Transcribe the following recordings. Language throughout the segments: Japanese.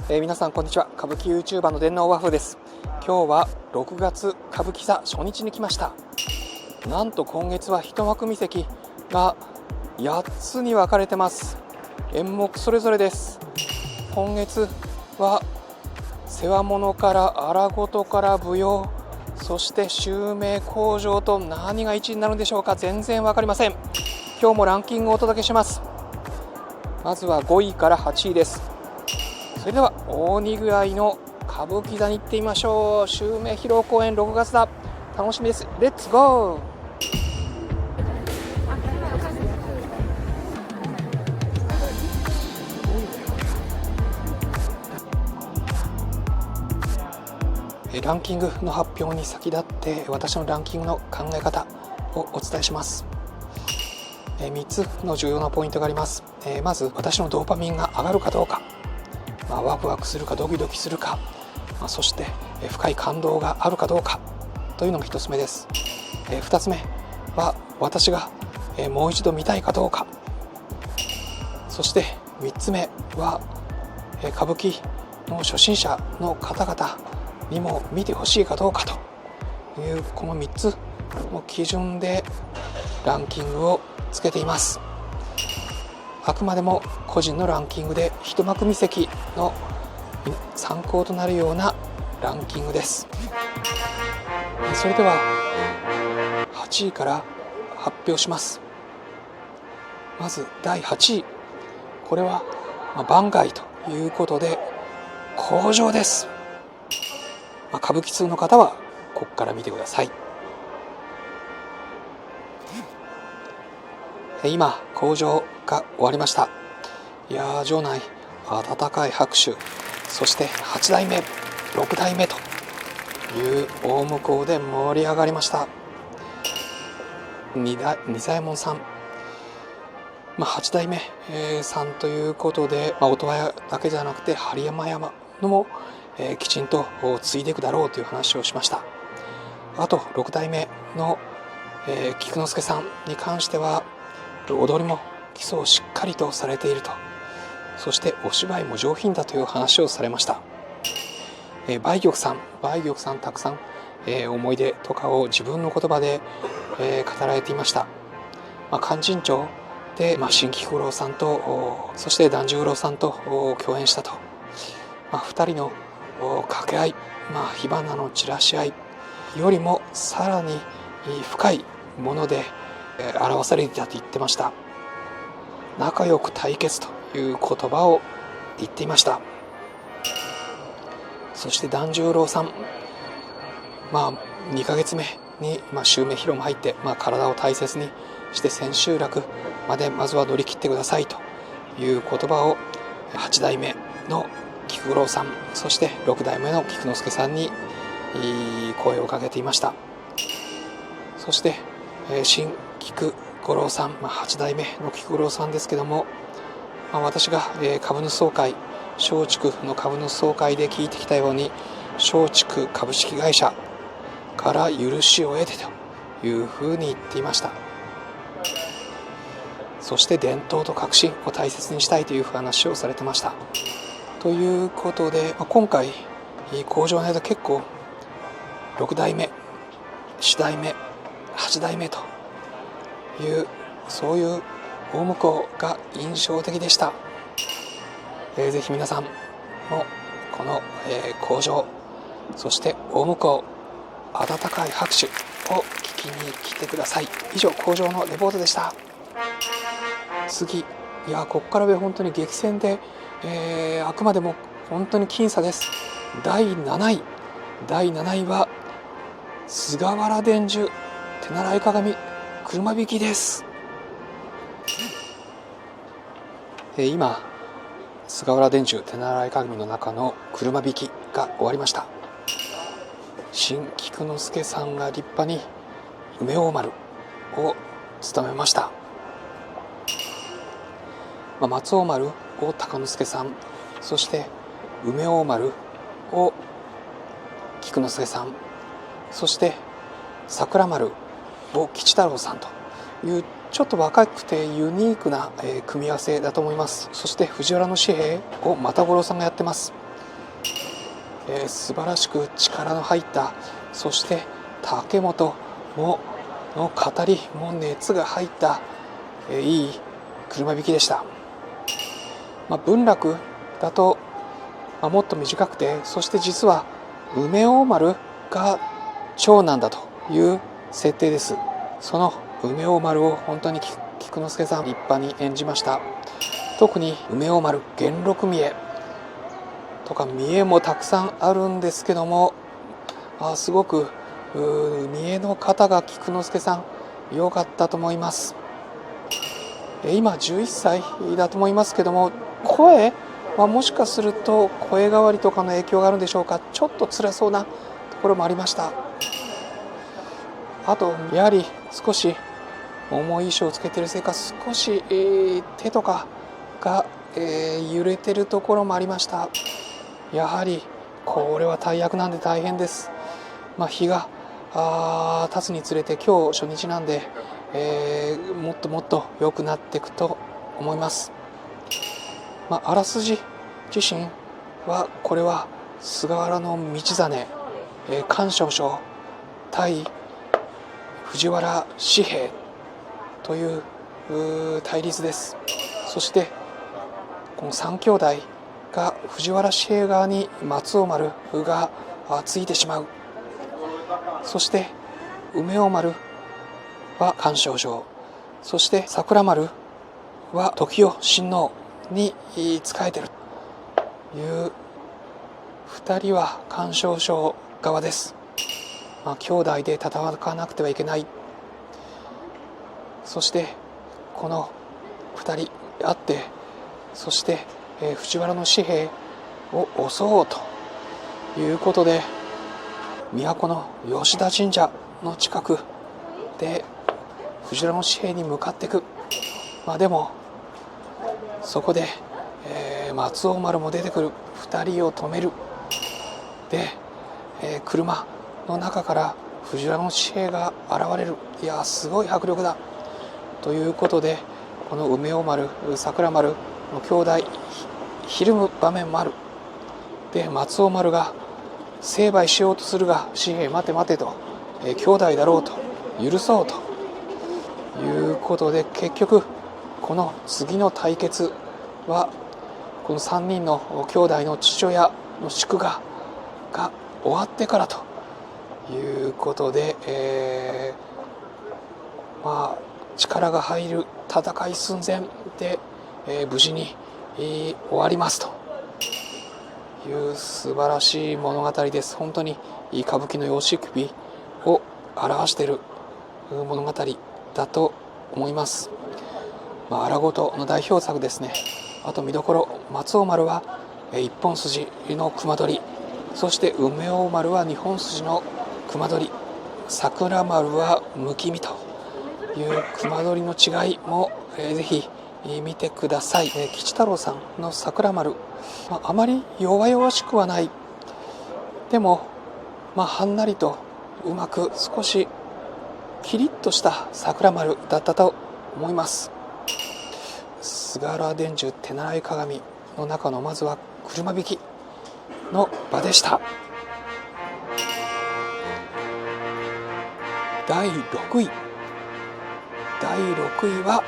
皆さんこんにちは。歌舞伎 YouTuber の電脳和風です。今日は6月歌舞伎座初日に来ました。なんと今月は一幕見席が8つに分かれてます。演目それぞれです。今月は世話物から荒事から舞踊、そして襲名口上と何が1位になるんでしょうか。全然分かりません。今日もランキングをお届けします。まずは5位から8位です。それでは大に具合の歌舞伎座に行ってみましょう。襲名披露公演6月だ。楽しみです。レッツゴー。ランキングの発表に先立って私のランキングの考え方をお伝えします。3つの重要なポイントがあります。まず私のドーパミンが上がるかどうか、ワクワクするかドキドキするか、そして深い感動があるかどうかというのが1つ目です。2つ目は私がもう一度見たいかどうか、そして3つ目は歌舞伎の初心者の方々にも見てほしいかどうかというこの3つの基準でランキングをつけています。あくまでも個人のランキングで一幕見席の参考となるようなランキングです。それでは8位から発表します。まず第8位、これは番外ということで口上です。歌舞伎通の方はここから見てください。今口上が終わりました。いや場内温かい拍手、そして8代目6代目という大向こうで盛り上がりました。二左衛門さん、8代目、さんということで、音羽屋だけじゃなくて針山山のも、きちんと継いでいくだろうという話をしました。あと6代目の、菊之助さんに関しては踊りも基礎をしっかりとされていると、そしてお芝居も上品だという話をされました。梅玉さんたくさん、思い出とかを自分の言葉で、語られていました。勧進帳で、新吉五郎さんとそして團十郎さんと共演したと、2人の掛け合い、火花の散らし合いよりもさらに深いもので表されていたと言ってました。仲良く対決という言葉を言っていました。そして團十郎さん、2ヶ月目に襲名披露も入って、体を大切にして千秋楽までまずは乗り切ってくださいという言葉を8代目の菊五郎さん、そして6代目の菊之助さんに声をかけていました。そして新菊五郎さん、8代目の菊五郎さんですけども、私が株主総会、松竹の株主総会で聞いてきたように、松竹株式会社から許しを得てというふうに言っていました。そして伝統と革新を大切にしたいという話をされてました。ということで、今回口上の間結構6代目7代目8代目というそういう大向こうが印象的でした。ぜひ皆さんもこの口上、そして大向こう温かい拍手を聞きに来てください。以上、口上のレポートでした。次、ここからは本当に激戦で、あくまでも本当に僅差です。第7位は菅原伝授手習い鏡車引きです。今菅原伝授手習い鏡の中の車引きが終わりました。新菊之助さんが立派に梅大丸を務めました。松大丸を鷹之助さん、そして梅大丸を菊之助さん、そして桜丸を吉太郎さんというちょっと若くてユニークな組み合わせだと思います。そして藤原の紙幣を又五郎さんがやってます。素晴らしく力の入った、そして竹本もの語りも熱が入った、いい車引きでした。文楽だと、もっと短くて、そして実は梅大丸が長男だという設定です。その梅大丸を本当に菊之助さん立派に演じました。特に梅大丸元禄見えとか見えもたくさんあるんですけども、すごく見えの方が菊之助さん良かったと思います。今11歳だと思いますけども、声はもしかすると声変わりとかの影響があるんでしょうか、ちょっと辛そうなところもありました。あとやはり少し重い衣装をつけているせいか、少し、手とかが、揺れてるところもありました。やはりこれは大役なんで大変です。日が経つにつれて今日初日なんで、もっともっと良くなっていくと思います。あらすじ自身は、これは菅原道真、菅少将対藤原氏兵という対立です。そしてこの3兄弟が藤原氏兵側に松尾丸がついてしまう。そして梅尾丸は菅少将、そして桜丸は時代親王に仕えているという2人は菅少将側です。兄弟で戦わなくてはいけない。そしてこの2人あって、そして藤原の紙幣を襲おうということで、都の吉田神社の近くで藤原の紙幣に向かっていく。でもそこで、松尾丸も出てくる。2人を止める。で、車の中から藤原の紙幣が現れる。いやすごい迫力だということで、この梅尾丸桜丸の兄弟ひるむ場面もある。で松尾丸が成敗しようとするが、紙幣待て待てと、兄弟だろうと許そうということで、結局この次の対決はこの3人の兄弟の父親の祝賀が終わってからということで、力が入る戦い寸前で、無事に、終わりますという素晴らしい物語です。本当に歌舞伎の様式美を表している物語だと思います。荒事の代表作ですね。あと見どころ、松尾丸は一本筋の隈取り、そして梅尾丸は二本筋の隈取り、桜丸はむき身という隈取りの違いも、ぜひ見てください。吉太郎さんの桜丸、あまり弱々しくはない。でも、はんなりとうまく少しキリッとした桜丸だったと思います。菅原伝授手習い鏡の中のまずは車引きの場でした。第6位は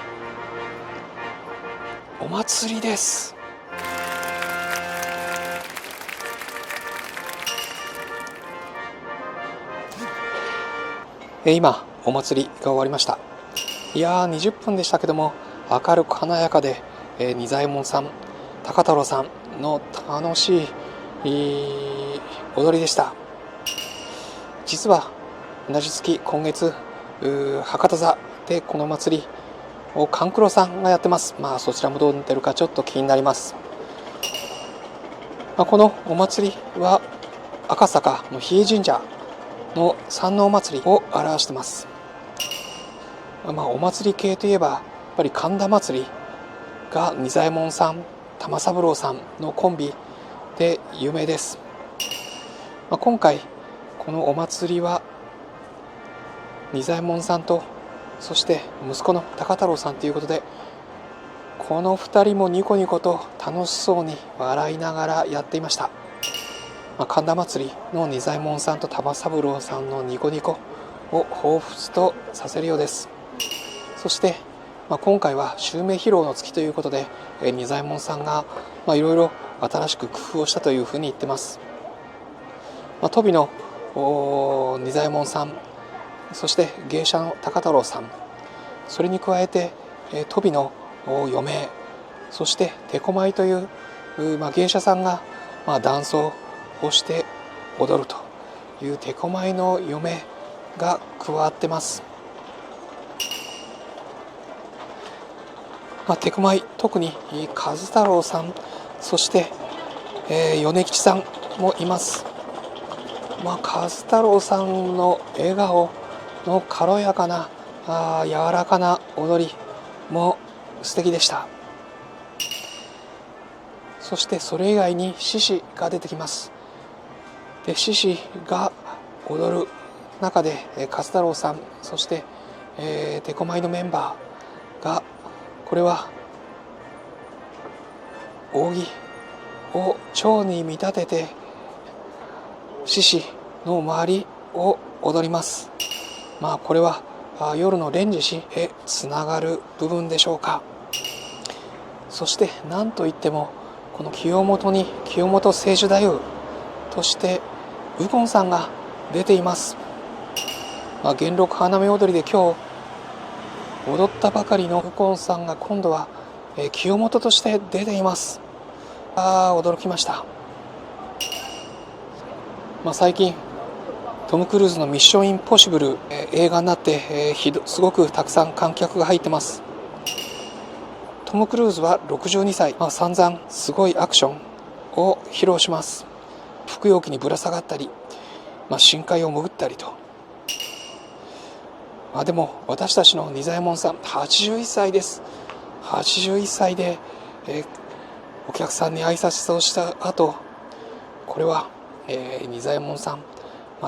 お祭りです。今お祭りが終わりました。いやー20分でしたけども、明るく華やかで、仁左衛門さん高太郎さんの楽しい、踊りでした。実は同じ月今月博多座でこの祭りを勘九郎さんがやってます。そちらもどう出るかちょっと気になります。このお祭りは赤坂の比叡神社の山王祭りを表してます。お祭り系といえばやっぱり神田祭りが仁左衛門さん玉三郎さんのコンビで有名です。今回このお祭りは仁左衛門さんと、そして息子の高太郎さんということで、この2人もニコニコと楽しそうに笑いながらやっていました。神田祭りの仁左衛門さんと玉三郎さんのニコニコを彷彿とさせるようです。そして、今回は襲名披露の月ということで、仁左衛門さんがいろいろ新しく工夫をしたというふうに言ってます。トビの仁左衛門さん、そして芸者の高太郎さん、それに加えてトビの余命、そして手駒という芸者さんが男装をして踊るという手駒の余命が加わってます。手駒特に和太郎さん、そして米吉さんもいます。和太郎さんの笑顔の軽やかな柔らかな踊りも素敵でした。そしてそれ以外に獅子が出てきます。で、獅子が踊る中で和太郎さん、そして手駒のメンバーが、これは扇を蝶に見立てて獅子の周りを踊ります。これは夜の連獅子へつながる部分でしょうか。そして何といってもこの清本に清本清寿太夫として右近さんが出ています。元禄花見踊りで今日踊ったばかりの右近さんが今度は清本として出ています。驚きました。最近トム・クルーズのミッションインポッシブル、映画になって、すごくたくさん観客が入ってます。トム・クルーズは62歳、散々すごいアクションを披露します。服用機にぶら下がったり、深海を潜ったりと。でも私たちの仁左衛門さん81歳です。81歳で、お客さんに挨拶をした後、これは、仁左衛門さん、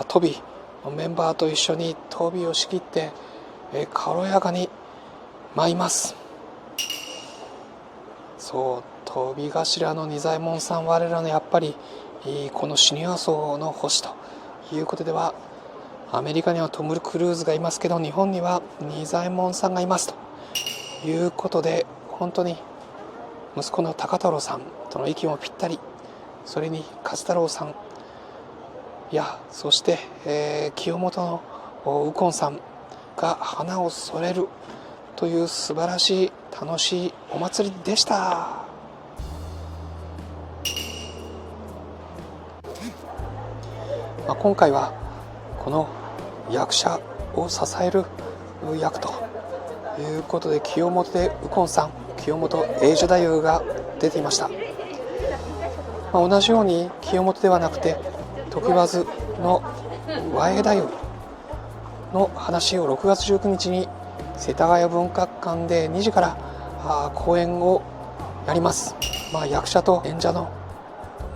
トビのメンバーと一緒にトビを仕切って、軽やかに舞います。そう、トビ頭の仁左衛門さん、我らのやっぱりこのシニア層の星ということでは、アメリカにはトム・クルーズがいますけど、日本には仁左衛門さんがいますということで、本当に息子の高太郎さんとの息もぴったり、それに和太郎さんや、そして、清本の右近さんが花を添えるという素晴らしい楽しいお祭りでした。今回はこの役者を支える役ということで、清本で右近さん、清本英寿太夫が出ていました。同じように清本ではなくて常磐津の和栄太夫の話を6月19日に世田谷文化館で2時から公演をやります。役者と演者の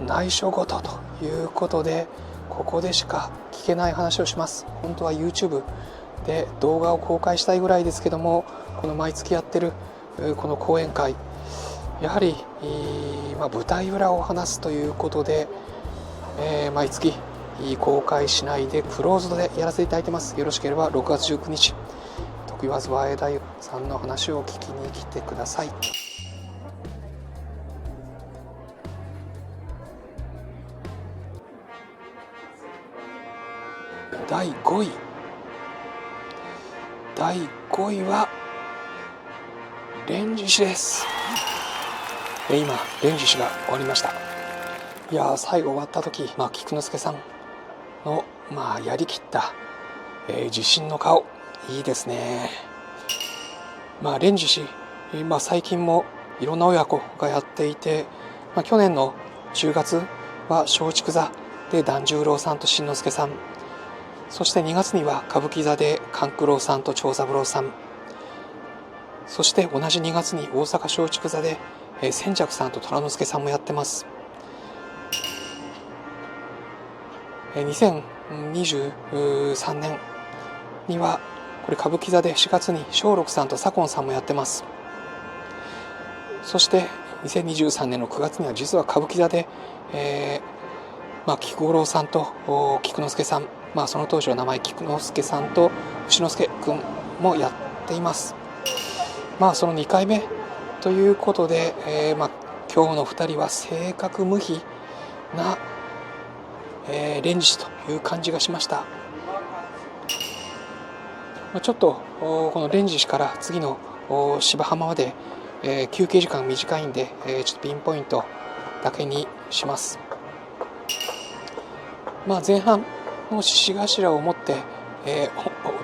内緒ごとということで、ここでしか聞けない話をします。本当は YouTube で動画を公開したいぐらいですけども、この毎月やってるこの講演会、やはり舞台裏を話すということで、毎月公開しないでクローズドでやらせていただいてます。よろしければ6月19日常磐津和栄太夫さんの話を聞きに来てください。第5位は連獅子です。今連獅子が終わりました。いや最後終わった時、菊之助さんのやりきった、自信の顔、いいですね。連獅子、最近もいろんな親子がやっていて、去年の10月は松竹座で團十郎さんと新之助さん、そして2月には歌舞伎座で勘九郎さんと長三郎さん、そして同じ2月に大阪松竹座で千尺さんと虎之助さんもやってます。2023年にはこれ歌舞伎座で4月に松緑さんと左近さんもやってます。そして2023年の9月には実は歌舞伎座で、菊五郎さんと菊之助さん、その当時の名前菊之助さんと牛之助君もやっています。その2回目ということで、今日の2人は正確無比な、連獅子という感じがしました。ちょっとこの連獅子から次の芝浜まで、休憩時間短いんで、ちょっとピンポイントだけにします。前半の獅子頭を持って、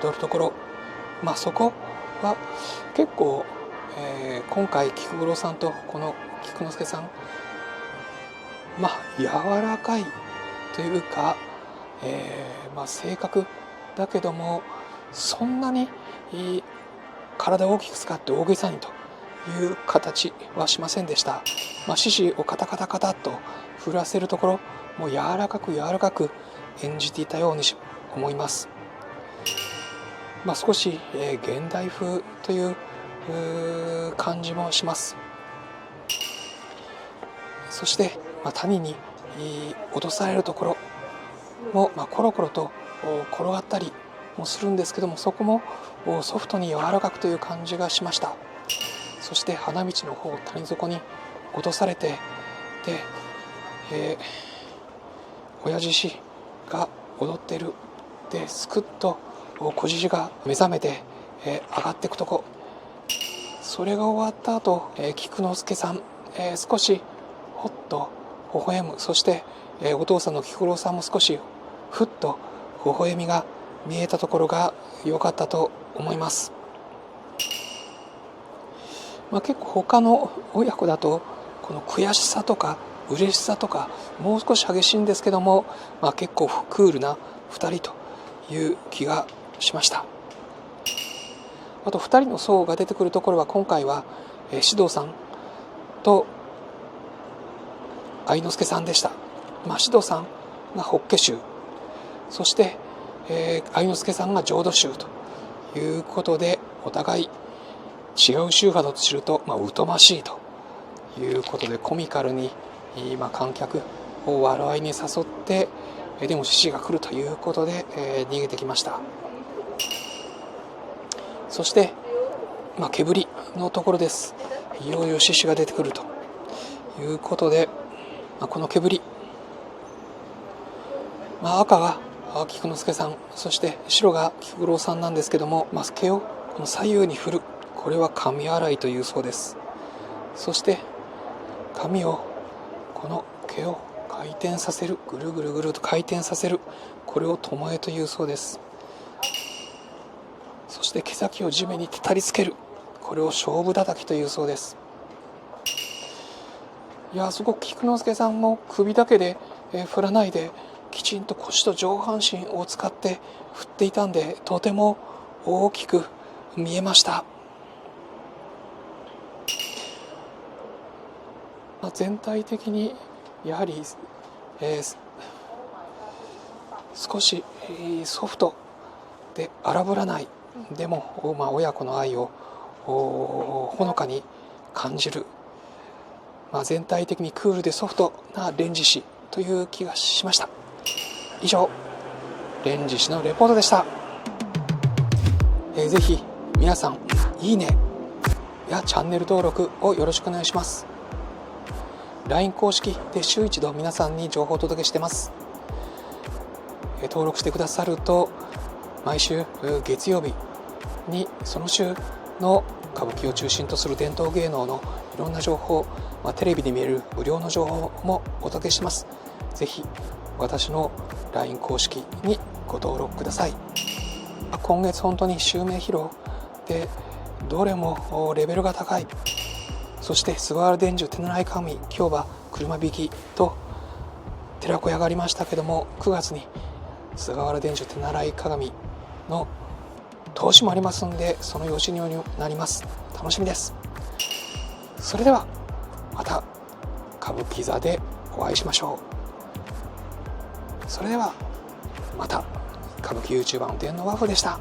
踊るところ、そこは結構、今回菊五郎さんとこの菊之助さん、柔らかいというか、正確だけどもそんなに体を大きく使って大げさにという形はしませんでした。獅子をカタカタカタと振らせるところも柔らかく演じていたように思います。少し、現代風という感じもします。そして谷に落とされるところも、コロコロと転がったりもするんですけども、そこもソフトに柔らかくという感じがしました。そして花道の方、谷底に落とされて、で、親獅子が踊っている。ですくっと小獅子が目覚めて、上がっていくとこ、それが終わった後、菊之助さん、少しほっと微笑む。そして、お父さんの菊五郎さんも少しふっと微笑みが見えたところが良かったと思います。結構他の親子だとこの悔しさとか嬉しさとかもう少し激しいんですけども、結構クールな2人という気がしました。あと2人の層が出てくるところは、今回は獅童さんと愛之助さんでした。獅童さんが法華宗、そして愛之助さんが浄土宗ということで、お互い違う宗派だと知ると、疎ましいということで、コミカルに観客を笑いに誘って、でも獅子が来るということで、逃げてきました。そして、毛振りのところです。いよいよ獅子が出てくるということで、この毛振り、赤が菊之助さん、そして白が菊五郎さんなんですけども、毛をこの左右に振る、これは髪洗いというそうです。そして髪を、この毛を回転させる、ぐるぐるぐると回転させる、これを巴というそうです。そして毛先を地面にたたりつける、これを勝負叩きというそうです。すごく菊之助さんも首だけで振らないで、きちんと腰と上半身を使って振っていたんで、とても大きく見えました。全体的にやはり、少しソフトで荒ぶらない、でも、親子の愛をほのかに感じる、全体的にクールでソフトな連獅子という気がしました。以上、連獅子のレポートでした。ぜひ皆さん、いいねやチャンネル登録をよろしくお願いします。 LINE 公式で週一度皆さんに情報をお届けしてます。登録してくださると、毎週月曜日にその週の歌舞伎を中心とする伝統芸能のいろんな情報、テレビで見える無料の情報もお届けします。ぜひ私の LINE 公式にご登録ください。今月本当に襲名披露で、どれもレベルが高い。そして菅原伝授手習い鏡、今日は車引きと寺子屋がありましたけども、9月に菅原伝授手習い鏡の投資もありますので、その予習になります。楽しみです。それではまた歌舞伎座でお会いしましょう。それではまた、歌舞伎 YouTuber の天皇和風でした。